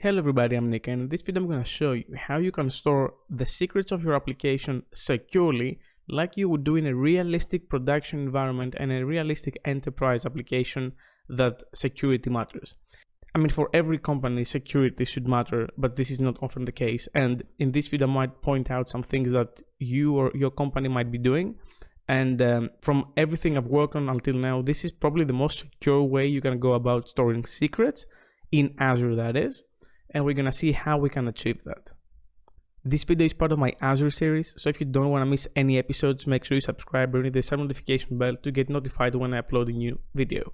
Hello everybody, I'm Nick, and in this video I'm going to show you how you can store the secrets of your application securely like you would do in a realistic production environment and a realistic enterprise application that security matters. I mean, for every company, security should matter, but this is not often the case. And in this video I might point out some things that you or your company might be doing. And from everything I've worked on until now, this is probably the most secure way you can go about storing secrets in Azure, that is. And we're gonna see how we can achieve that. This video is part of my Azure series, so if you don't want to miss any episodes, make sure you subscribe and hit the same notification bell to get notified when I upload a new video.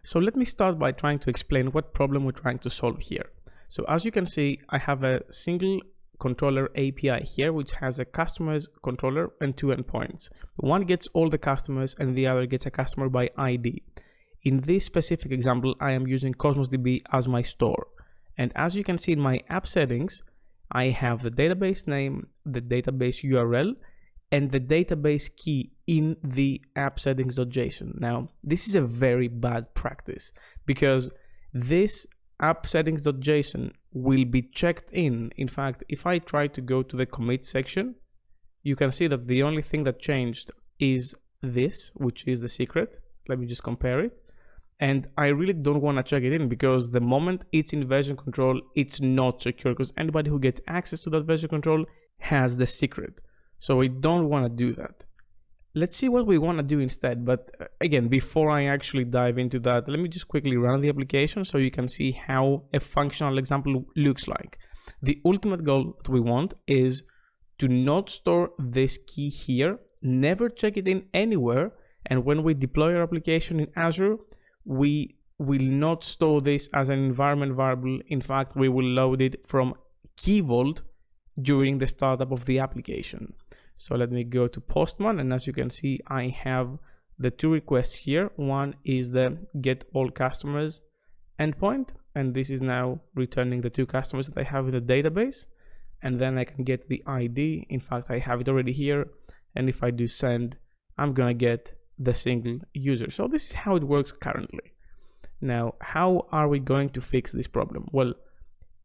So let me start by trying to explain what problem we're trying to solve here. So as you can see, I have a single controller API here, which has a customer's controller and two endpoints. One gets all the customers and the other gets a customer by ID. In this specific example, I am using Cosmos DB as my store. And as you can see in my app settings, I have the database name, the database URL, and the database key in the app settings.json. Now, this is a very bad practice because this app settings.json will be checked in. In fact, if I try to go to the commit section, you can see that the only thing that changed is this, which is the secret. Let me just compare it. And I really don't want to check it in because the moment it's in version control, it's not secure because anybody who gets access to that version control has the secret. So we don't want to do that. Let's see what we want to do instead. But again, before I actually dive into that, let me just quickly run the application so you can see how a functional example looks like. The ultimate goal that we want is to not store this key here, never check it in anywhere. And when we deploy our application in Azure, we will not store this as an environment variable. In fact, we will load it from Key Vault during the startup of the application. So let me go to Postman, and as you can see, I have the two requests here. One is the get all customers endpoint, and this is now returning the two customers that I have in the database. And then I can get the ID. In fact, I have it already here. And if I do send, I'm gonna get the single user. So this is how it works currently. Now, how are we going to fix this problem? Well,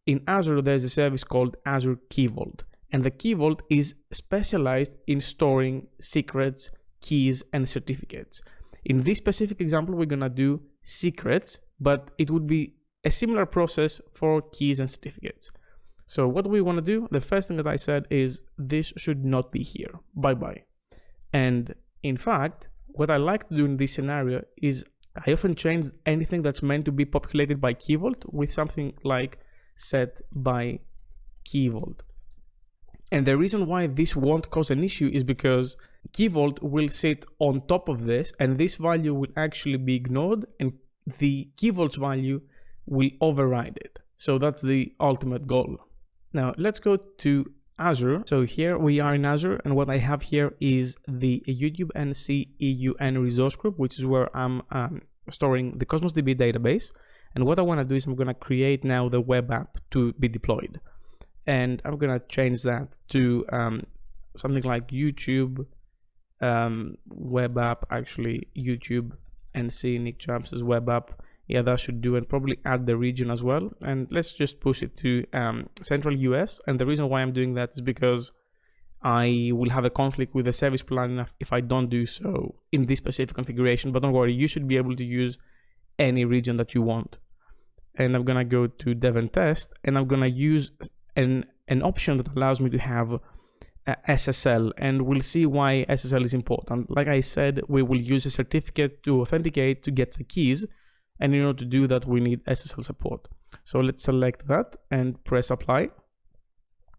in Azure, there's a service called Azure Key Vault, and the Key Vault is specialized in storing secrets, keys, and certificates. In this specific example, we're gonna do secrets, but it would be a similar process for keys and certificates. So what we want to do, the first thing that I said is this should not be here. Bye-bye. And in fact, what I like to do in this scenario is I often change anything that's meant to be populated by Key Vault with something like set by Key Vault. And the reason why this won't cause an issue is because Key Vault will sit on top of this, and this value will actually be ignored, and the Key Vault's value will override it. So that's the ultimate goal. Now let's go to Azure. So here we are in Azure, and what I have here is the YouTube NC EUN resource group, which is where I'm storing the Cosmos DB database. And what I want to do is I'm going to create now the web app to be deployed, and I'm going to change that to something like YouTube web app, actually YouTube NC Nick Chapsas web app. Yeah, that should do, and probably add the region as well. And let's just push it to Central US. And the reason why I'm doing that is because I will have a conflict with the service plan if I don't do so in this specific configuration. But don't worry, you should be able to use any region that you want. And I'm gonna go to Dev and Test, and I'm gonna use an option that allows me to have SSL, and we'll see why SSL is important. Like I said, we will use a certificate to authenticate to get the keys. And in order to do that, we need SSL support. So let's select that and press apply.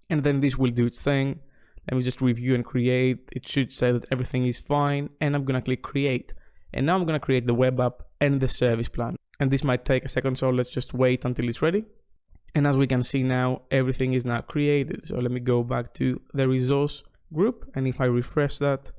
And then this will do its thing. Let me just review and create. It should say that everything is fine. And I'm gonna click create. And now I'm gonna create the web app and the service plan. And this might take a second, so let's just wait until it's ready. And as we can see now, everything is now created. So let me go back to the resource group. And if I refresh that,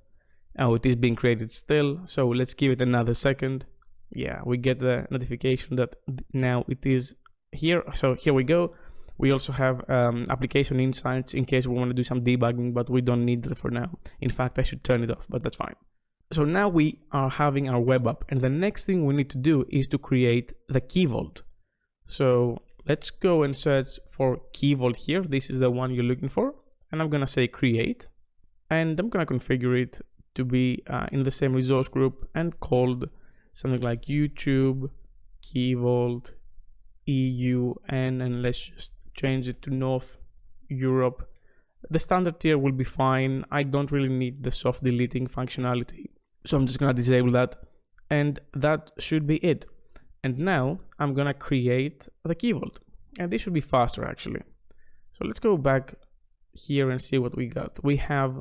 oh, it is being created still. So let's give it another second. Yeah, we get the notification that now it is here. So here we go. We also have application insights in case we want to do some debugging, but we don't need that for now. In fact, I should turn it off, but that's fine. So now we are having our web app, and the next thing we need to do is to create the Key Vault. So let's go and search for Key Vault here. This is the one you're looking for. And I'm gonna say create. And I'm gonna configure it to be in the same resource group and called something like YouTube, Key Vault, EU, and let's just change it to North Europe. The standard tier will be fine. I don't really need the soft deleting functionality, so I'm just gonna disable that, and that should be it. And now I'm gonna create the Key Vault, and this should be faster actually. So let's go back here and see what we got. We have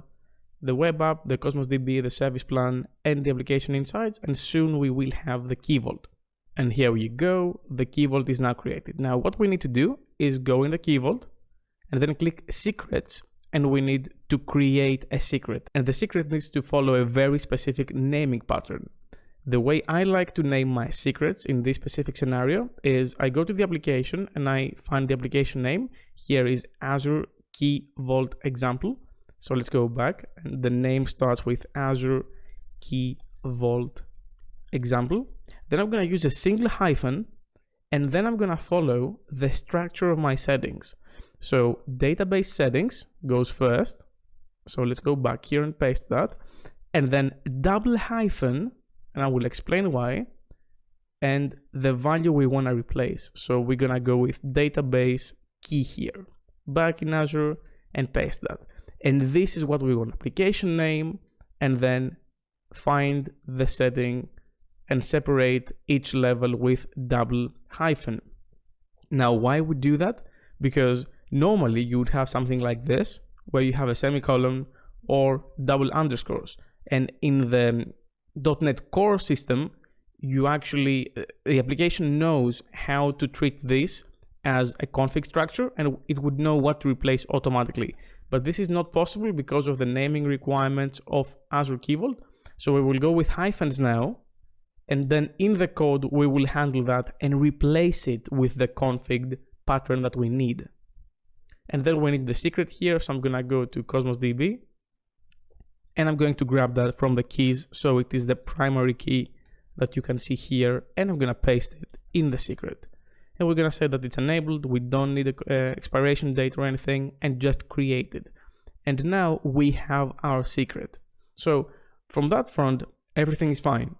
the web app, the Cosmos DB, the service plan, and the application insights, and soon we will have the Key Vault. And here you go, the Key Vault is now created. Now what we need to do is go in the Key Vault and then click secrets, and we need to create a secret. And the secret needs to follow a very specific naming pattern. The way I like to name my secrets in this specific scenario is I go to the application and I find the application name. Here is Azure Key Vault example. So let's go back, and the name starts with Azure Key Vault example. Then I'm going to use a single hyphen, and then I'm going to follow the structure of my settings. So database settings goes first. So let's go back here and paste that, and then double hyphen, and I will explain why, and the value we want to replace. So we're going to go with database key here, back in Azure, and paste that. And this is what we want: application name, and then find the setting and separate each level with double hyphen. Now, why we do that? Because normally you would have something like this, where you have a semicolon or double underscores. And in the .NET Core system, you actually, the application knows how to treat this as a config structure, and it would know what to replace automatically. But this is not possible because of the naming requirements of Azure Key Vault. So we will go with hyphens now, and then in the code, we will handle that and replace it with the config pattern that we need. And then we need the secret here. So I'm gonna go to Cosmos DB, and I'm going to grab that from the keys. So it is the primary key that you can see here, and I'm gonna paste it in the secret. And we're gonna say that it's enabled. We don't need an expiration date or anything, and just create it. And now we have our secret. So from that front, everything is fine.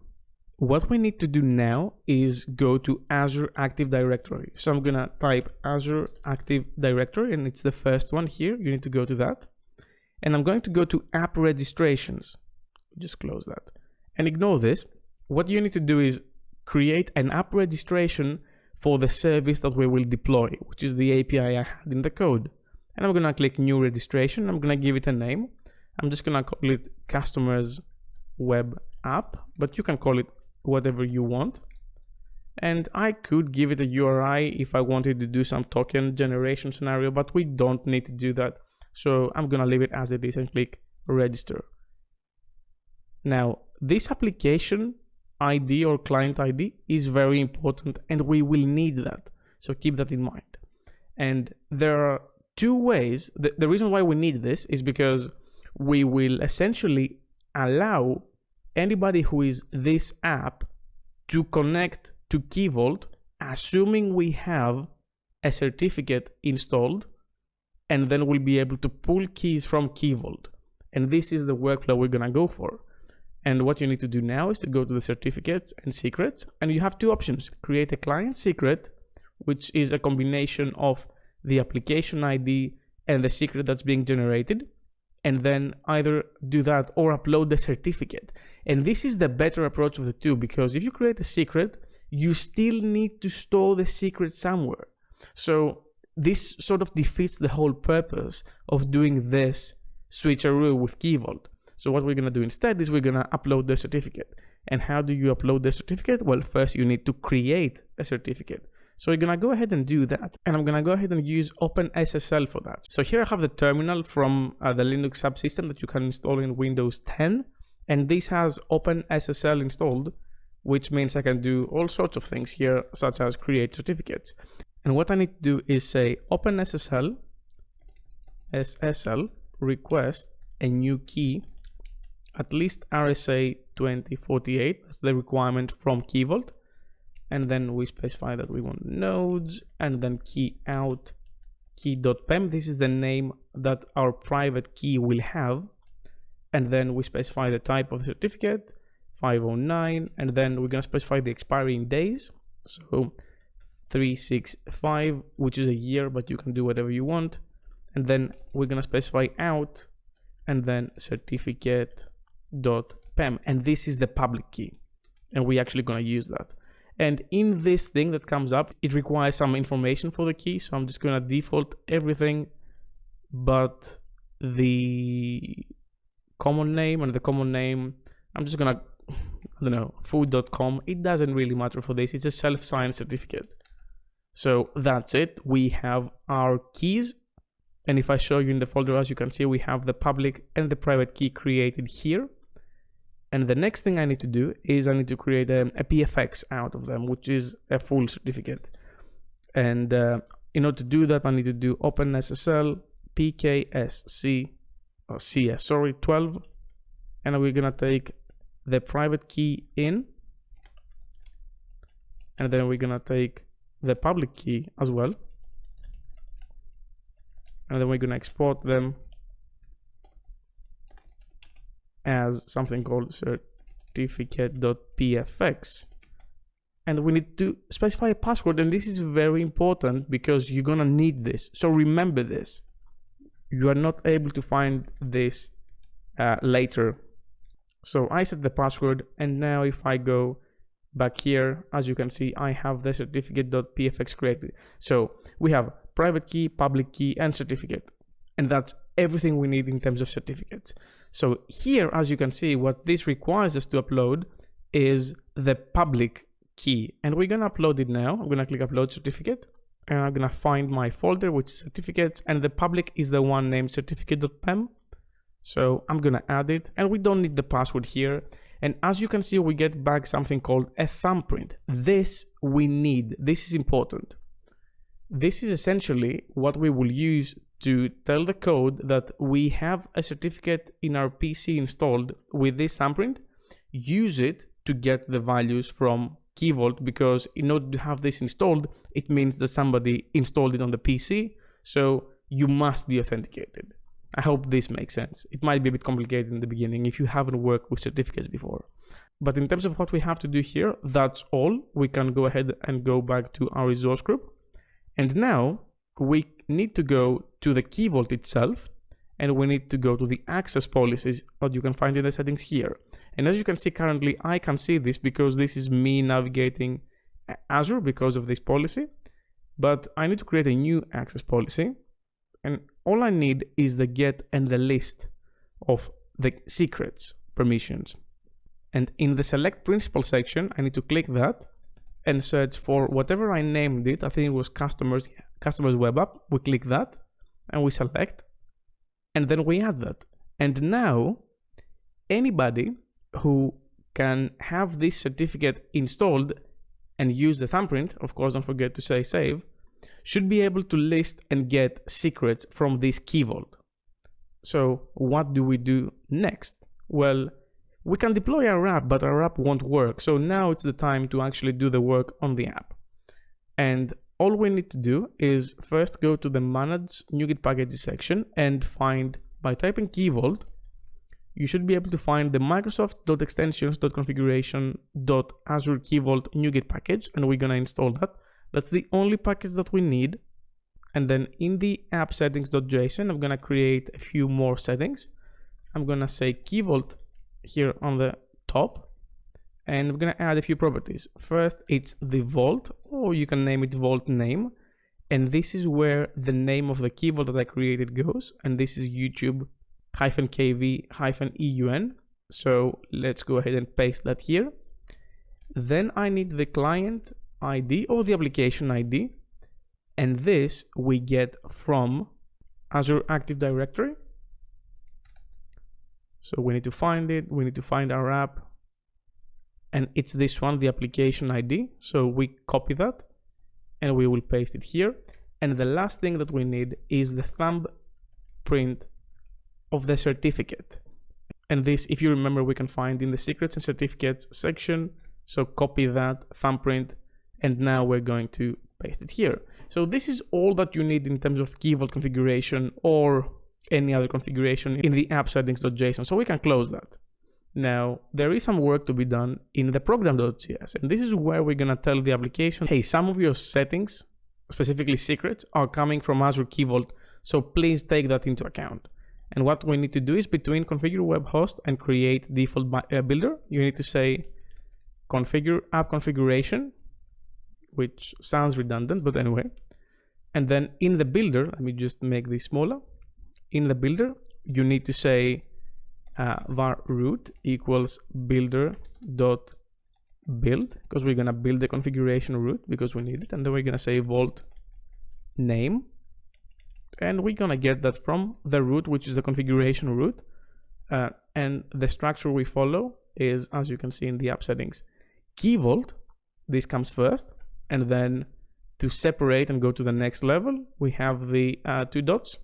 What we need to do now is go to Azure Active Directory. So I'm gonna type Azure Active Directory, and it's the first one here. You need to go to that. And I'm going to go to app registrations. Just close that and ignore this. What you need to do is create an app registration for the service that we will deploy, which is the API I had in the code. And I'm gonna click new registration. I'm gonna give it a name. I'm just gonna call it customers web app, but you can call it whatever you want. And I could give it a URI if I wanted to do some token generation scenario, but we don't need to do that. So I'm gonna leave it as it is and click register. Now, this application ID or client ID is very important, and we will need that. So keep that in mind. And there are two ways. The reason why we need this is because we will essentially allow anybody who is this app to connect to Key Vault, assuming we have a certificate installed, and then we'll be able to pull keys from Key Vault. And this is the workflow we're gonna go for. And what you need to do now is to go to the certificates and secrets, and you have two options: create a client secret, which is a combination of the application ID and the secret that's being generated, and then either do that or upload the certificate. And this is the better approach of the two, because if you create a secret, you still need to store the secret somewhere. So this sort of defeats the whole purpose of doing this switcheroo with Key Vault. So what we're gonna do instead is we're gonna upload the certificate. And how do you upload the certificate? Well, first you need to create a certificate. So we're gonna go ahead and do that. And I'm gonna go ahead and use OpenSSL for that. So here I have the terminal from the Linux subsystem that you can install in Windows 10. And this has OpenSSL installed, which means I can do all sorts of things here, such as create certificates. And what I need to do is say OpenSSL SSL request a new key, at least RSA 2048, that's the requirement from Key Vault. and then we specify that we want nodes, and then key out key.pem. This is the name that our private key will have, and then we specify the type of the certificate, 509, and then we're going to specify the expiry in days, so 365, which is a year, but you can do whatever you want. And then we're going to specify out, and then certificate.pem, and this is the public key, and we're actually going to use that. And in this thing that comes up, it requires some information for the key, so I'm just going to default everything but the common name, and the common name I'm just going to, I don't know, food.com. It doesn't really matter for this, it's a self-signed certificate. So that's it, we have our keys. And if I show you in the folder, as you can see, we have the public and the private key created here. And the next thing I need to do is I need to create a PFX out of them, which is a full certificate. And in order to do that, I need to do OpenSSL CS 12. And we're going to take the private key in. And then we're going to take the public key as well. And then we're going to export them as something called certificate.pfx. And we need to specify a password, and this is very important because you're going to need this. So remember this. You are not able to find this later. So I set the password, and now if I go back here, as you can see, I have the certificate.pfx created. So we have private key, public key, and certificate. And that's everything we need in terms of certificates. So here, as you can see, what this requires us to upload is the public key. And we're going to upload it now. I'm going to click upload certificate. And I'm going to find my folder, which is certificates. And the public is the one named certificate.pem. So I'm going to add it. And we don't need the password here. And as you can see, we get back something called a thumbprint. This we need. This is important. This is essentially what we will use to tell the code that we have a certificate in our PC installed with this thumbprint. Use it to get the values from Key Vault, because in order to have this installed, it means that somebody installed it on the PC. So you must be authenticated. I hope this makes sense. It might be a bit complicated in the beginning if you haven't worked with certificates before. But in terms of what we have to do here, that's all. We can go ahead and go back to our resource group. And now we need to go to the Key Vault itself, and we need to go to the access policies that you can find in the settings here. And as you can see currently, I can see this because this is me navigating Azure because of this policy. But I need to create a new access policy. And all I need is the get and the list of the secrets permissions. And in the select principal section, I need to click that and search for whatever I named it. I think it was customers web app. We click that and we select, and then we add that. And now anybody who can have this certificate installed and use the thumbprint, of course, don't forget to say save, should be able to list and get secrets from this Key Vault. So what do we do next? Well, we can deploy our app, but our app won't work. So now it's the time to actually do the work on the app. And all we need to do is first go to the manage NuGet packages section and find, by typing Key Vault, you should be able to find the Microsoft.extensions.configuration.Azure Key Vault NuGet package, and we're gonna install that. That's the only package that we need. And then in the app settings.json, I'm gonna create a few more settings. I'm gonna say Key Vault here on the top, and I'm gonna add a few properties. First, it's the vault, or you can name it vault name, and this is where the name of the Key Vault that I created goes, and this is YouTube-kv-eun. So let's go ahead and paste that here. Then I need the client ID or the application ID, and this we get from Azure Active Directory. So we need to find it, we need to find our app, and it's this one, the application ID. So we copy that and we will paste it here. And the last thing that we need is the thumbprint of the certificate. And this, if you remember, we can find in the secrets and certificates section. So copy that thumbprint And now we're going to paste it here. So this is all that you need in terms of key vault configuration or any other configuration in the app settings.json. So we can close that. Now, there is some work to be done in the program.cs, and this is where we're going to tell the application, hey, some of your settings, specifically secrets, are coming from Azure Key Vault, so please take that into account. And what we need to do is between configure web host and create default builder, you need to say configure app configuration, which sounds redundant, but anyway. And then in the builder, let me just make this smaller. In the builder, you need to say var root equals builder dot build, because we're going to build the configuration root because we need it. And then we're going to say vault name. And we're going to get that from the root, which is the configuration root. And the structure we follow is, as you can see in the app settings, key vault. This comes first. And then to separate and go to the next level, we have the 2 dots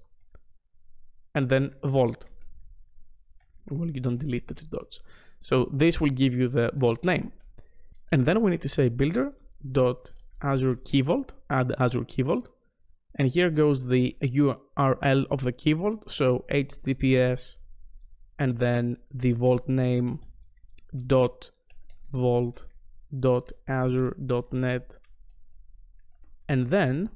and then vault. Well, you don't delete the 2 dots. So this will give you the vault name. And then we need to say builder dot Azure Key Vault, add Azure Key Vault. And here goes the URL of the Key Vault. So HTTPS and then the vault name dot vault dot Azure .net. And then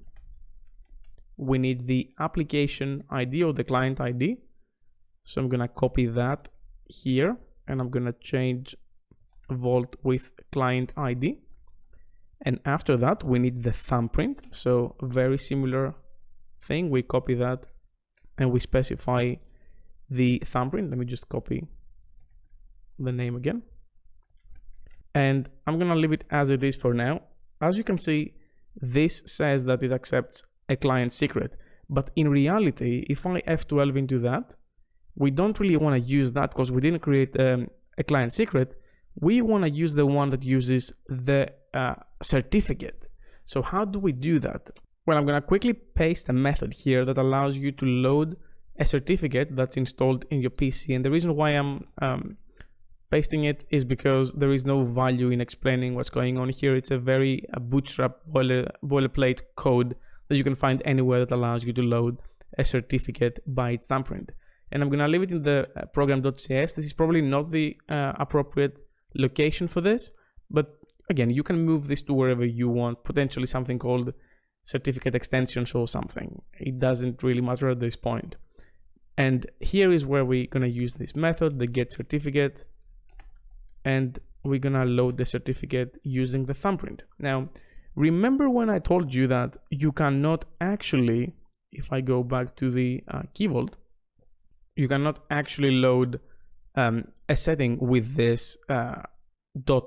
we need the application ID or the client ID. So I'm going to copy that here and I'm going to change vault with client ID. And after that, we need the thumbprint. So very similar thing. We copy that and we specify the thumbprint. Let me just copy the name again. And I'm going to leave it as it is for now. As you can see, this says that it accepts a client secret. But in reality, if I F12 into that, we don't really want to use that because we didn't create a client secret. We want to use the one that uses the certificate. So how do we do that? Well, I'm going to quickly paste a method here that allows you to load a certificate that's installed in your PC. And the reason why I'm pasting it is because there is no value in explaining what's going on here. It's a very bootstrap boilerplate code that you can find anywhere that allows you to load a certificate by its thumbprint. And I'm going to leave it in the program.cs. This is probably not the appropriate location for this, but again, you can move this to wherever you want, potentially something called certificate extensions or something. It doesn't really matter at this point. And here is where we're going to use this method, the get certificate, and we're going to load the certificate using the thumbprint. Now, remember when I told you that you cannot actually, if I go back to the Key Vault, you cannot actually load a setting with this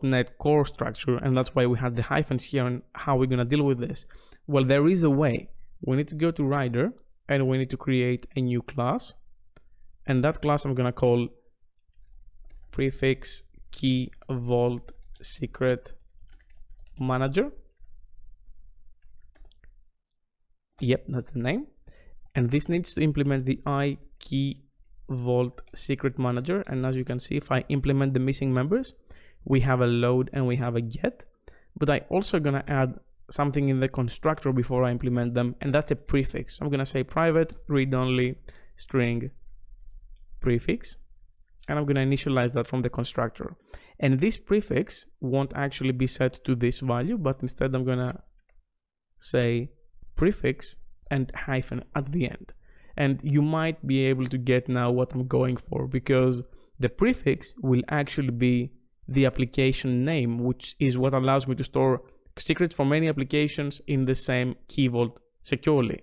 .NET core structure, and that's why we had the hyphens here and how we're going to deal with this. Well, there is a way. We need to go to Rider and we need to create a new class, and that class I'm going to call prefix key vault secret manager. Yep, that's the name. And this needs to implement the key vault secret manager. And as you can see, if I implement the missing members, we have a load and we have a get. But I also gonna add something in the constructor before I implement them, and that's a prefix. So I'm gonna say private read-only string prefix, and I'm gonna initialize that from the constructor. And this prefix won't actually be set to this value, but instead I'm gonna say prefix and hyphen at the end. And you might be able to get now what I'm going for, because the prefix will actually be the application name, which is what allows me to store secrets from many applications in the same key vault securely.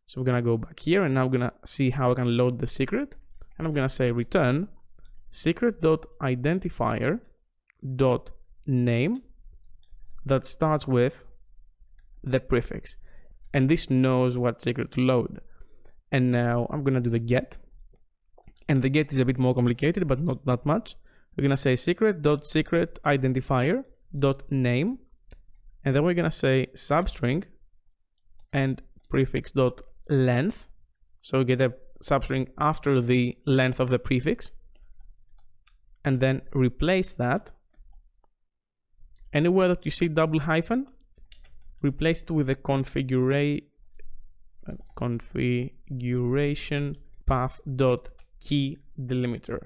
So we're gonna go back here and now I'm gonna see how I can load the secret, and I'm gonna say return secret.identifier.name that starts with the prefix, and this knows what secret to load. And now I'm gonna do the get, and the get is a bit more complicated, but not that much. We're gonna say secret.secret.identifier.name, and then we're gonna say substring and prefix.length. So we get a substring after the length of the prefix, and then replace that. Anywhere that you see double hyphen, replace it with a configuration path dot key delimiter.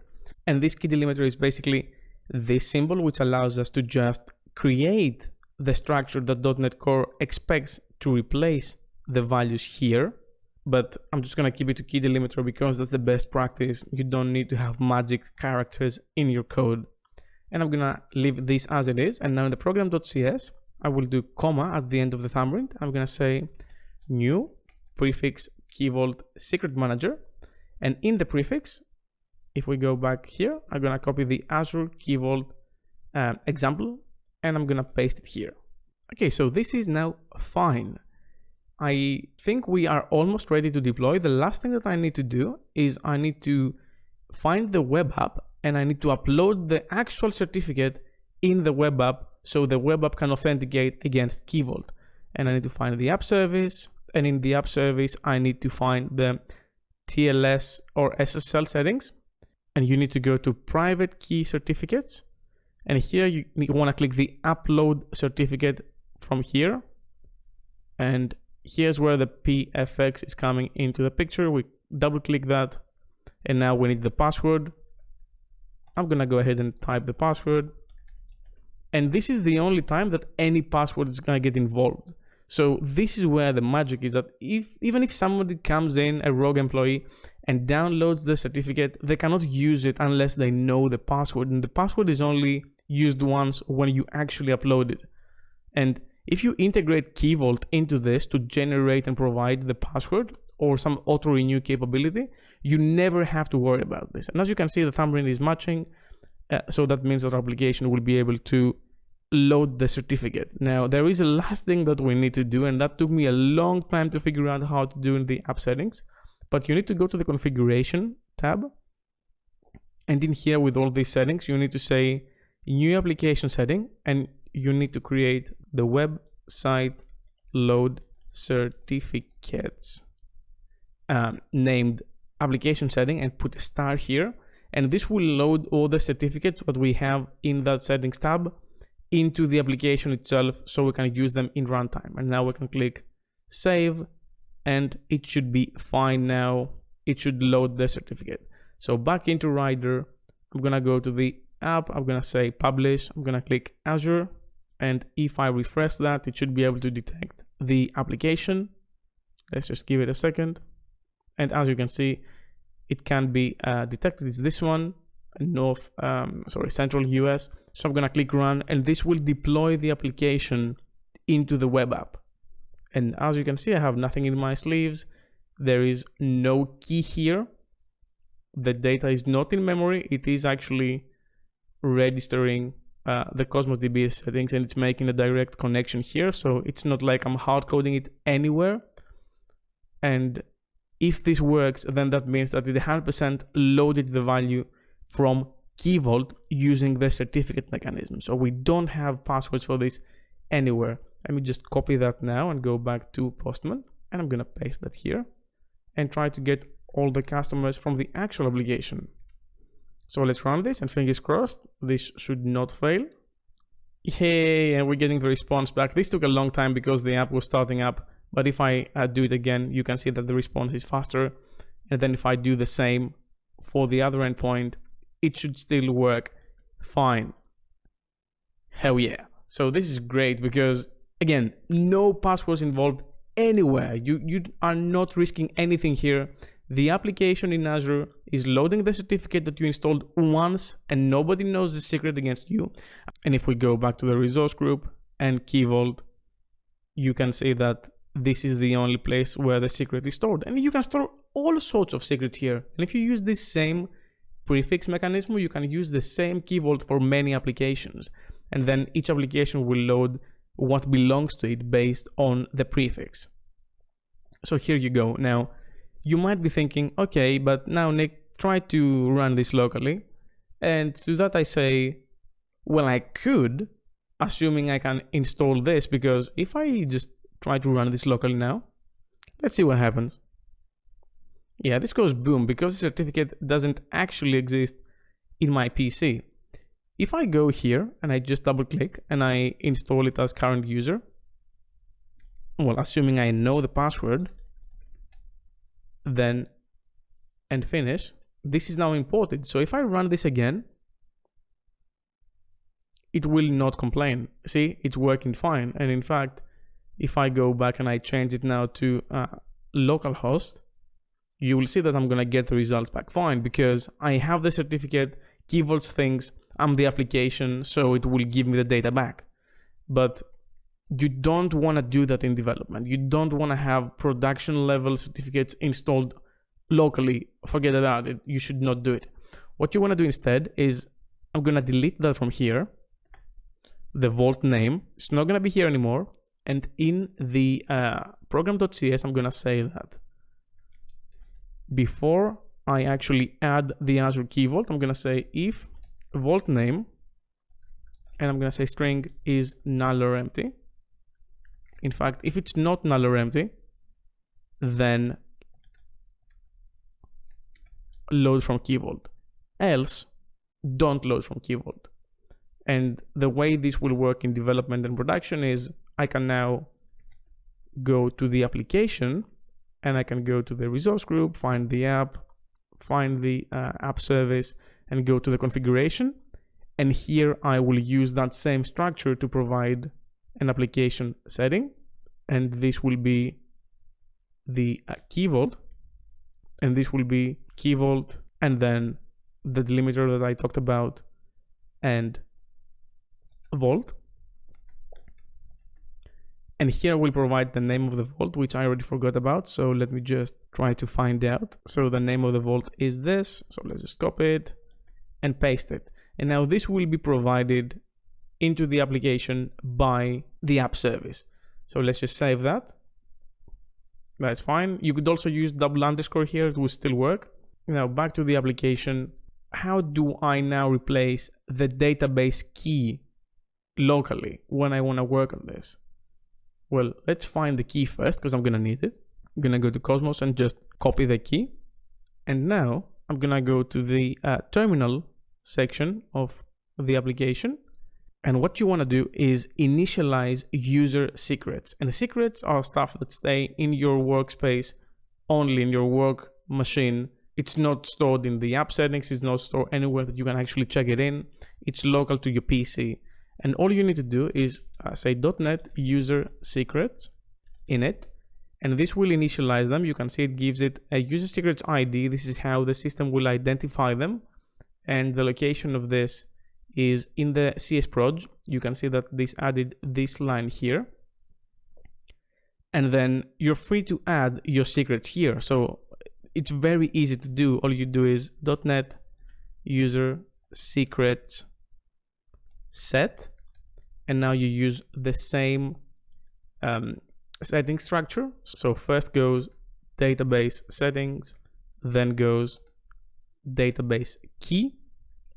And this key delimiter is basically this symbol, which allows us to just create the structure that .NET Core expects to replace the values here. But I'm just going to keep it to key delimiter because that's the best practice. You don't need to have magic characters in your code. And I'm going to leave this as it is. And now in the program.cs, I will do comma at the end of the thumbprint. I'm going to say new prefix key vault secret manager. And in the prefix, if we go back here, I'm going to copy the Azure Key Vault example, and I'm going to paste it here. Okay, so this is now fine. I think we are almost ready to deploy. The last thing that I need to do is I need to find the web app, and I need to upload the actual certificate in the web app so the web app can authenticate against Key Vault. And I need to find the app service, and in the app service, I need to find the TLS or SSL settings. And you need to go to private key certificates. And here you want to click the upload certificate from here. And here's where the PFX is coming into the picture. We double click that. And now we need the password. I'm going to go ahead and type the password. And this is the only time that any password is going to get involved. So this is where the magic is, that even if somebody comes in, a rogue employee, and downloads the certificate, they cannot use it unless they know the password. And the password is only used once when you actually upload it. And if you integrate Key Vault into this to generate and provide the password or some auto renew capability, you never have to worry about this. And as you can see, the thumbprint is matching. So that means that our application will be able to load the certificate. Now, there is a last thing that we need to do, and that took me a long time to figure out how to do in the app settings. But you need to go to the configuration tab. And in here with all these settings, you need to say new application setting, and you need to create the website load certificates named application setting, and put a star here. And this will load all the certificates that we have in that settings tab into the application itself, so we can use them in runtime. And now we can click save, and it should be fine now. It should load the certificate. So back into Rider, I'm gonna go to the app, I'm gonna say publish, I'm gonna click Azure, and if I refresh that, it should be able to detect the application. Let's just give it a second. And as you can see, it can be detected. It's this one, Central US. So I'm gonna click run, and this will deploy the application into the web app. And as you can see, I have nothing in my sleeves. There is no key here. The data is not in memory. It is actually registering the Cosmos DB settings, and it's making a direct connection here. So it's not like I'm hard coding it anywhere. And if this works, then that means that it 100% loaded the value from Key Vault using the certificate mechanism. So we don't have passwords for this anywhere. Let me just copy that now and go back to Postman, and I'm gonna paste that here and try to get all the customers from the actual application. So let's run this, and fingers crossed, this should not fail. Yay, and we're getting the response back. This took a long time because the app was starting up, but if I do it again, you can see that the response is faster. And then if I do the same for the other endpoint, it should still work fine. Hell yeah. So this is great because, again, no passwords involved anywhere. You are not risking anything here. The application in Azure is loading the certificate that you installed once, and nobody knows the secret against you. And if we go back to the resource group and Key Vault, you can see that this is the only place where the secret is stored. And you can store all sorts of secrets here. And if you use this same prefix mechanism, you can use the same Key Vault for many applications. And then each application will load what belongs to it based on the prefix. So here you go. Now, you might be thinking, okay, but now Nick, try to run this locally. And to that I say, well, I could, assuming I can install this, because if I just try to run this locally now, let's see what happens. Yeah, this goes boom, because the certificate doesn't actually exist in my PC. If I go here and I just double click and I install it as current user, well, assuming I know the password, then and finish, this is now imported. So if I run this again, it will not complain. See, it's working fine. And in fact, if I go back and I change it now to localhost, you will see that I'm gonna get the results back fine, because I have the certificate, Key Vault thinks I'm the application, so it will give me the data back. But you don't wanna do that in development. You don't wanna have production level certificates installed locally. Forget about it. You should not do it. What you wanna do instead is, I'm gonna delete that from here. The vault name, it's not gonna be here anymore. And in the program.cs, I'm gonna say that before I actually add the Azure Key Vault, I'm gonna say if vault name, and I'm gonna say string is null or empty. In fact, if it's not null or empty, then load from Key Vault. Else, don't load from Key Vault. And the way this will work in development and production is, I can now go to the application and I can go to the resource group, find the app, find the app service, and go to the configuration. And here I will use that same structure to provide an application setting. And this will be the Key Vault. And this will be Key Vault, and then the delimiter that I talked about, and vault. And here we'll provide the name of the vault, which I already forgot about. So let me just try to find out. So the name of the vault is this. So let's just copy it and paste it. And now this will be provided into the application by the app service. So let's just save that. That's fine. You could also use double underscore here. It will still work. Now back to the application. How do I now replace the database key locally when I want to work on this? Well, let's find the key first, because I'm going to need it. I'm going to go to Cosmos and just copy the key. And now I'm going to go to the terminal section of the application. And what you want to do is initialize user secrets. And the secrets are stuff that stay in your workspace, only in your work machine. It's not stored in the app settings. It's not stored anywhere that you can actually check it in. It's local to your PC. And all you need to do is say .NET user secrets in it. And this will initialize them. You can see it gives it a user secrets ID. This is how the system will identify them. And the location of this is in the CS proj. You can see that this added this line here. And then you're free to add your secrets here. So it's very easy to do. All you do is .NET user secrets set, and now you use the same setting structure. So first goes database settings, then goes database key,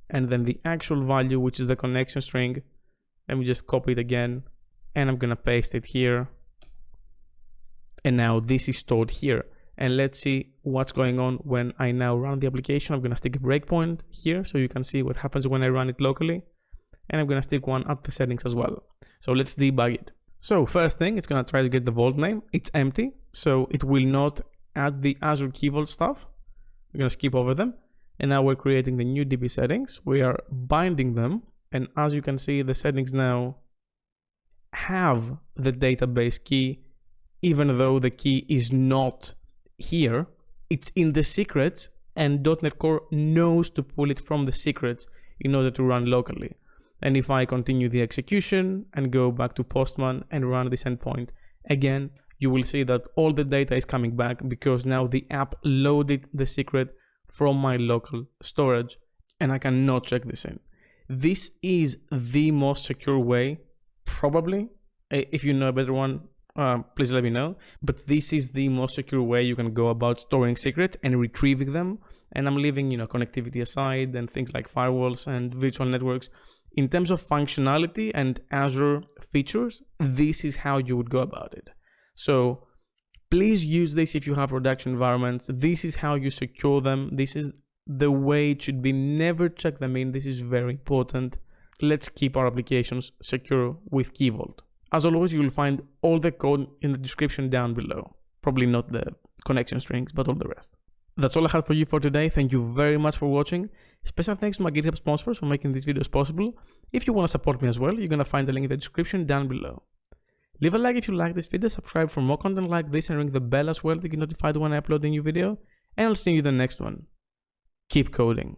and then the actual value, which is the connection string. Let me just copy it again, and I'm gonna paste it here. And now this is stored here. And let's see what's going on when I now run the application. I'm gonna stick a breakpoint here so you can see what happens when I run it locally. And I'm gonna stick one at the settings as well. So let's debug it. So first thing, it's gonna try to get the vault name. It's empty, so it will not add the Azure Key Vault stuff. We're gonna skip over them. And now we're creating the new DB settings. We are binding them. And as you can see, the settings now have the database key, even though the key is not here. It's in the secrets, and .NET Core knows to pull it from the secrets in order to run locally. And if I continue the execution and go back to Postman and run this endpoint again, you will see that all the data is coming back because now the app loaded the secret from my local storage, and I cannot check this in. This is the most secure way, probably. If you know a better one, please let me know. But this is the most secure way you can go about storing secrets and retrieving them. And I'm leaving, connectivity aside and things like firewalls and virtual networks. In terms of functionality and Azure features, this is how you would go about it. So please use this if you have production environments. This is how you secure them. This is the way it should be. Never check them in. This is very important. Let's keep our applications secure with Key Vault. As always, you will find all the code in the description down below. Probably not the connection strings, but all the rest. That's all I had for you for today. Thank you very much for watching. Special thanks to my GitHub sponsors for making these videos possible. If you want to support me as well, you're going to find the link in the description down below. Leave a like if you like this video, subscribe for more content like this, and ring the bell as well to get notified when I upload a new video. And I'll see you in the next one. Keep coding.